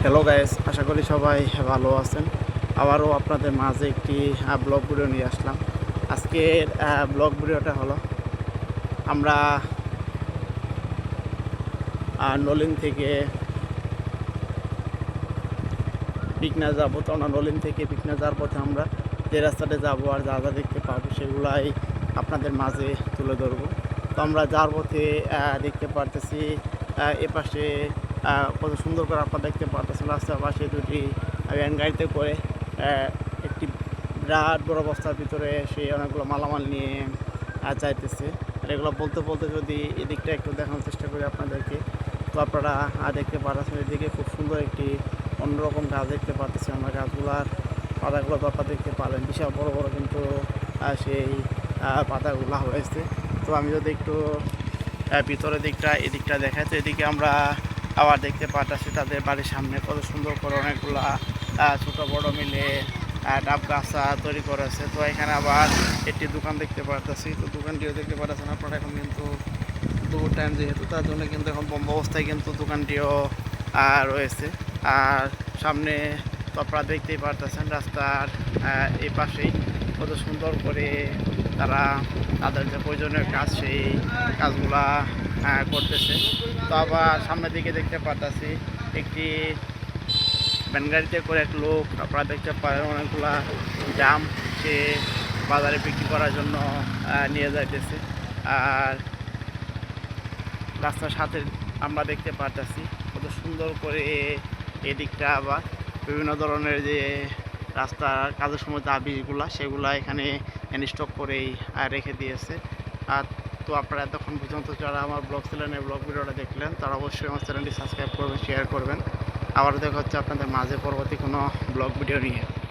Hello guys, আশা করি সবাই ভালো আছেন। আবারও আপনাদের মাঝে একটি ব্লগ ভিডিও নিয়ে আসলাম। আজকের ব্লগ ভিডিওটা হলো আমরা নলিন থেকে পিকনা যাব। তো আমরা নলিন থেকে পিকনা যাওয়ার পথে আমরা যে রাস্তাতে যাবো আর যা যা দেখতে পাবো সেগুলাই আপনাদের মাঝে তুলে ধরবো। তো আমরা যাওয়ার পথে দেখতে পারতেছি এপাশে কত সুন্দর করে আপনারা দেখতে পারতেছেন। রাস্তার পাশে দুটি ভ্যান গাড়িতে করে একটি বিরাট বড় বস্তার ভিতরে সে অনেকগুলো মালামাল নিয়ে যাইতেছে। আর এগুলো বলতে বলতে যদি এদিকটা একটু দেখানোর চেষ্টা করি আপনাদেরকে, তো আপনারা দেখতে পাচ্ছেন এদিকে খুব সুন্দর একটি অন্যরকম গাছ দেখতে পাচ্ছি আমরা। গাছগুলার পাতাগুলো তো আপনারা দেখতে পারেন, বিশাল বড় বড় কিন্তু সেই পাতাগুলো হয়েছে। তো আমি যদি একটু ভিতরের দিকটা এদিকটা দেখাই, তো এদিকে আমরা আবার দেখতে পাচ্ছি তাদের বাড়ির সামনে কত সুন্দর করে অনেকগুলা ছোটো বড় মিলে ডাব গাছা তৈরি করেছে। তো এখানে আবার একটি দোকান দেখতে পাচ্ছি। তো দোকানটিও দেখতে পাচ্ছেন আপনারা। এখন কিন্তু দুপুর টাইম যেহেতু, তার জন্য কিন্তু এখন বন্ধ অবস্থায় কিন্তু দোকানটিও রয়েছে। আর সামনে তো আপনারা দেখতেই পারতেছেন রাস্তার এই পাশেই কত সুন্দর করে তারা তাদের যে প্রয়োজনীয় কাজ সেই কাজগুলা করতেছে। তো আবার সামনের দিকে দেখতে পাচ্ছি একটি ভ্যান গাড়িতে করে এক লোক আপনারা দেখতে পারেন অনেকগুলা জাম সে বাজারে বিক্রি করার জন্য নিয়ে যাইতেছে। আর রাস্তার সাথে আমরা দেখতে পাচ্ছি কত সুন্দর করে এদিকটা আবার বিভিন্ন ধরনের যে রাস্তার কাজের সময় দাবিগুলা সেগুলা এখানে স্টক করেই রেখে দিয়েছে। আর তো আপনারা এতক্ষণ পর্যন্ত যারা আমার ব্লগ চ্যানেলের ব্লগ ভিডিওটা দেখলেন তারা অবশ্যই আমার চ্যানেলটি সাবস্ক্রাইব করবেন, শেয়ার করবেন। আবারও দেখা হচ্ছে আপনাদের মাঝে পরবর্তী কোনো ব্লগ ভিডিও নিয়ে।